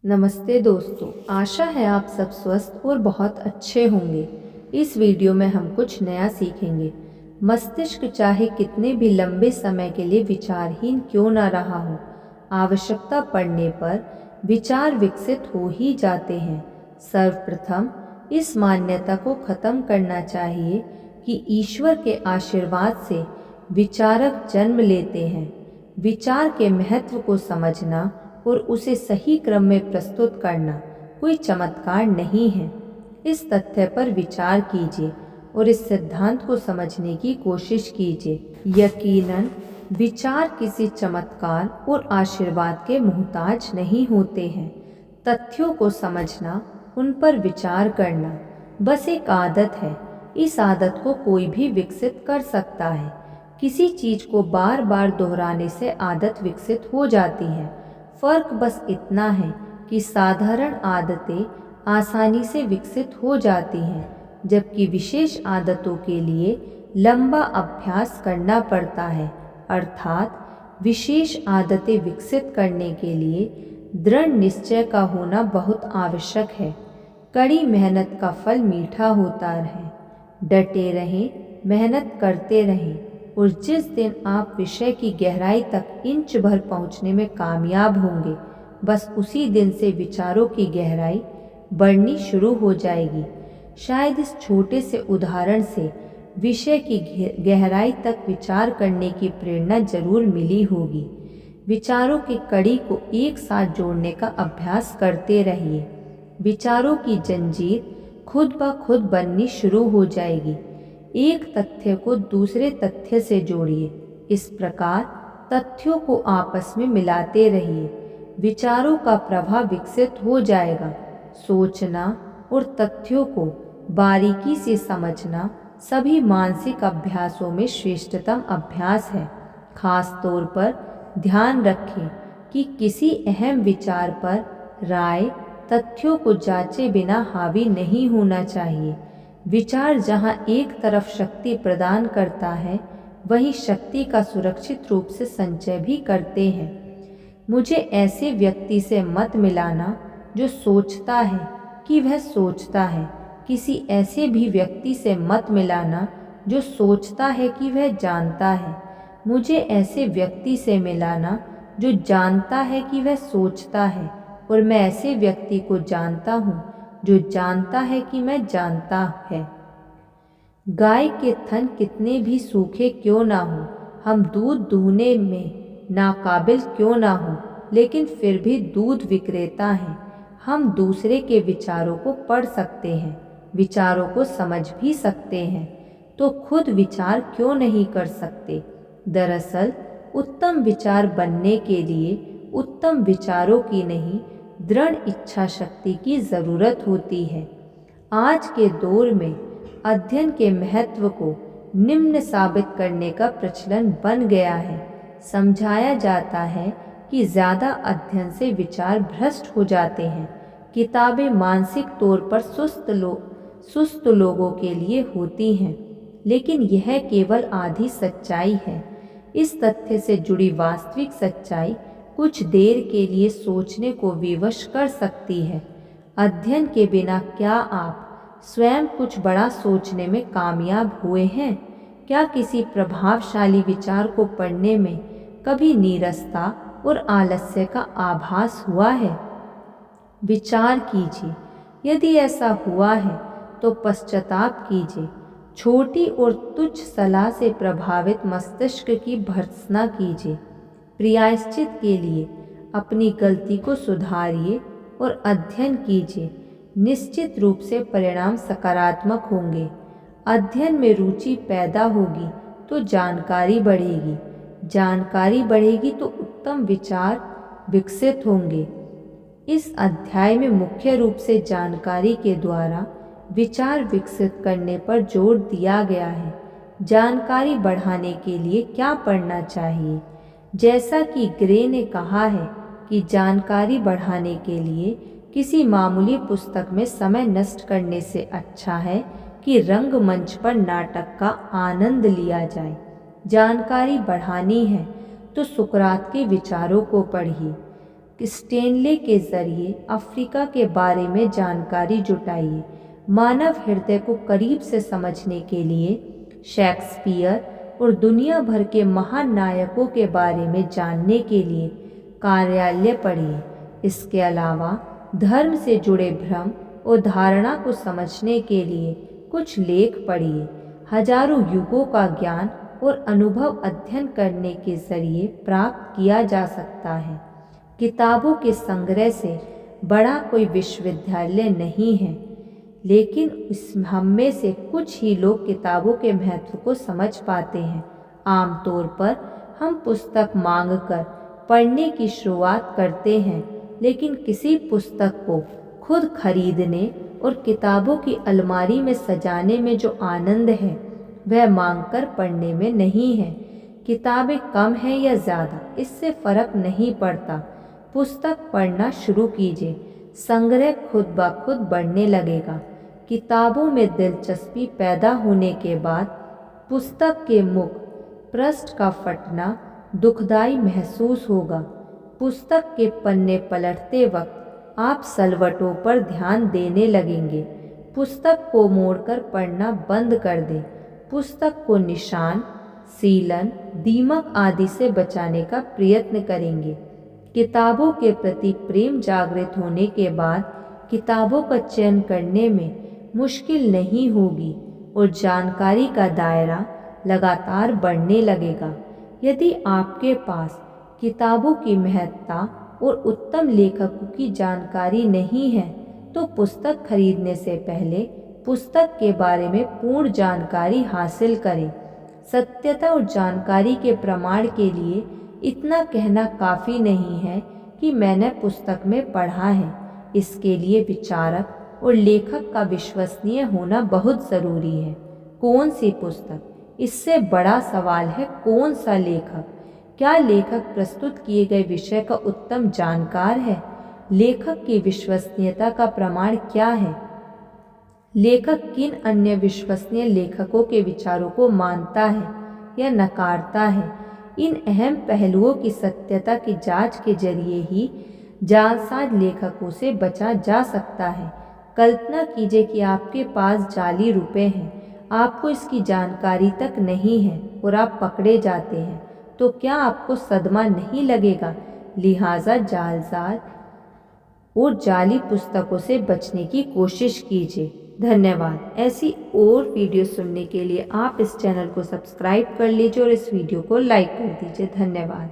नमस्ते दोस्तों, आशा है आप सब स्वस्थ और बहुत अच्छे होंगे। इस वीडियो में हम कुछ नया सीखेंगे। मस्तिष्क चाहे कितने भी लंबे समय के लिए विचारहीन क्यों ना रहा हो, आवश्यकता पड़ने पर विचार विकसित हो ही जाते हैं। सर्वप्रथम इस मान्यता को खत्म करना चाहिए कि ईश्वर के आशीर्वाद से विचारक जन्म लेते हैं। विचार के महत्व को समझना और उसे सही क्रम में प्रस्तुत करना कोई चमत्कार नहीं है। इस तथ्य पर विचार कीजिए और इस सिद्धांत को समझने की कोशिश कीजिए। यकीनन विचार किसी चमत्कार और आशीर्वाद के मोहताज नहीं होते हैं। तथ्यों को समझना, उन पर विचार करना बस एक आदत है। इस आदत को कोई भी विकसित कर सकता है। किसी चीज को बार बार दोहराने से आदत विकसित हो जाती है। फर्क बस इतना है कि साधारण आदतें आसानी से विकसित हो जाती हैं, जबकि विशेष आदतों के लिए लंबा अभ्यास करना पड़ता है। अर्थात विशेष आदतें विकसित करने के लिए दृढ़ निश्चय का होना बहुत आवश्यक है। कड़ी मेहनत का फल मीठा होता है। डटे रहें, मेहनत करते रहें और जिस दिन आप विषय की गहराई तक इंच भर पहुंचने में कामयाब होंगे, बस उसी दिन से विचारों की गहराई बढ़नी शुरू हो जाएगी। शायद इस छोटे से उदाहरण से विषय की गहराई तक विचार करने की प्रेरणा जरूर मिली होगी। विचारों की कड़ी को एक साथ जोड़ने का अभ्यास करते रहिए। विचारों की जंजीर खुद ब खुद बननी शुरू हो जाएगी। एक तथ्य को दूसरे तथ्य से जोड़िए। इस प्रकार तथ्यों को आपस में मिलाते रहिए। विचारों का प्रवाह विकसित हो जाएगा। सोचना और तथ्यों को बारीकी से समझना सभी मानसिक अभ्यासों में श्रेष्ठतम अभ्यास है। खास तौर पर ध्यान रखें कि किसी अहम विचार पर राय तथ्यों को जांचे बिना हावी नहीं होना चाहिए। विचार जहां एक तरफ शक्ति प्रदान करता है, वहीं शक्ति का सुरक्षित रूप से संचय भी करते हैं। मुझे ऐसे व्यक्ति से मत मिलाना जो सोचता है कि वह सोचता है। किसी ऐसे भी व्यक्ति से मत मिलाना जो सोचता है कि वह जानता है। मुझे ऐसे व्यक्ति से मिलाना जो जानता है कि वह सोचता है, और मैं ऐसे व्यक्ति को जानता हूँ जो जानता है कि मैं जानता है। गाय के थन कितने भी सूखे क्यों ना हो, हम दूध दूहने में नाकाबिल क्यों ना हो, लेकिन फिर भी दूध विक्रेता हैं। हम दूसरे के विचारों को पढ़ सकते हैं, विचारों को समझ भी सकते हैं, तो खुद विचार क्यों नहीं कर सकते। दरअसल उत्तम विचार बनने के लिए उत्तम विचारों की नहीं, दृढ़ इच्छा शक्ति की ज़रूरत होती है। आज के दौर में अध्ययन के महत्व को निम्न साबित करने का प्रचलन बन गया है। समझाया जाता है कि ज़्यादा अध्ययन से विचार भ्रष्ट हो जाते हैं। किताबें मानसिक तौर पर सुस्त लोगों के लिए होती हैं, लेकिन यह केवल आधी सच्चाई है। इस तथ्य से जुड़ी वास्तविक सच्चाई कुछ देर के लिए सोचने को विवश कर सकती है। अध्ययन के बिना क्या आप स्वयं कुछ बड़ा सोचने में कामयाब हुए हैं? क्या किसी प्रभावशाली विचार को पढ़ने में कभी नीरसता और आलस्य का आभास हुआ है? विचार कीजिए। यदि ऐसा हुआ है तो पश्चाताप कीजिए। छोटी और तुच्छ सलाह से प्रभावित मस्तिष्क की भर्त्सना कीजिए। प्रायश्चित के लिए अपनी गलती को सुधारिए और अध्ययन कीजिए। निश्चित रूप से परिणाम सकारात्मक होंगे। अध्ययन में रुचि पैदा होगी तो जानकारी बढ़ेगी। जानकारी बढ़ेगी तो उत्तम विचार विकसित होंगे। इस अध्याय में मुख्य रूप से जानकारी के द्वारा विचार विकसित करने पर जोर दिया गया है। जानकारी बढ़ाने के लिए क्या पढ़ना चाहिए? जैसा कि ग्रे ने कहा है कि जानकारी बढ़ाने के लिए किसी मामूली पुस्तक में समय नष्ट करने से अच्छा है कि रंगमंच पर नाटक का आनंद लिया जाए। जानकारी बढ़ानी है तो सुकरात के विचारों को पढ़िए। स्टेनले के जरिए अफ्रीका के बारे में जानकारी जुटाइए। मानव हृदय को करीब से समझने के लिए शेक्सपियर और दुनिया भर के महान नायकों के बारे में जानने के लिए कार्यालय पढ़िए। इसके अलावा धर्म से जुड़े भ्रम और धारणा को समझने के लिए कुछ लेख पढ़िए। हजारों युगों का ज्ञान और अनुभव अध्ययन करने के जरिए प्राप्त किया जा सकता है। किताबों के संग्रह से बड़ा कोई विश्वविद्यालय नहीं है, लेकिन हम में से कुछ ही लोग किताबों के महत्व को समझ पाते हैं। आमतौर पर हम पुस्तक मांगकर पढ़ने की शुरुआत करते हैं, लेकिन किसी पुस्तक को खुद खरीदने और किताबों की अलमारी में सजाने में जो आनंद है वह मांगकर पढ़ने में नहीं है। किताबें कम हैं या ज़्यादा, इससे फ़र्क नहीं पड़ता। पुस्तक पढ़ना शुरू कीजिए, संग्रह खुद ब खुद बढ़ने लगेगा। किताबों में दिलचस्पी पैदा होने के बाद पुस्तक के मुख पृष्ठ का फटना दुखदाई महसूस होगा। पुस्तक के पन्ने पलटते वक्त आप सलवटों पर ध्यान देने लगेंगे। पुस्तक को मोड़कर पढ़ना बंद कर दें। पुस्तक को निशान, सीलन, दीमक आदि से बचाने का प्रयत्न करेंगे। किताबों के प्रति प्रेम जागृत होने के बाद किताबों का चयन करने में मुश्किल नहीं होगी और जानकारी का दायरा लगातार बढ़ने लगेगा। यदि आपके पास किताबों की महत्ता और उत्तम लेखकों की जानकारी नहीं है, तो पुस्तक खरीदने से पहले पुस्तक के बारे में पूर्ण जानकारी हासिल करें। सत्यता और जानकारी के प्रमाण के लिए इतना कहना काफ़ी नहीं है कि मैंने पुस्तक में पढ़ा है। इसके लिए विचारक और लेखक का विश्वसनीय होना बहुत ज़रूरी है। कौन सी पुस्तक? इससे बड़ा सवाल है कौन सा लेखक? क्या लेखक प्रस्तुत किए गए विषय का उत्तम जानकार है? लेखक की विश्वसनीयता का प्रमाण क्या है? लेखक किन अन्य विश्वसनीय लेखकों के विचारों को मानता है या नकारता है? इन अहम पहलुओं की सत्यता की जांच के जरिए ही जालसाज लेखकों से बचा जा सकता है। कल्पना कीजिए कि आपके पास जाली रुपए हैं, आपको इसकी जानकारी तक नहीं है और आप पकड़े जाते हैं, तो क्या आपको सदमा नहीं लगेगा? लिहाजा जालसाज और जाली पुस्तकों से बचने की कोशिश कीजिए। धन्यवाद। ऐसी और वीडियो सुनने के लिए आप इस चैनल को सब्सक्राइब कर लीजिए और इस वीडियो को लाइक कर दीजिए। धन्यवाद।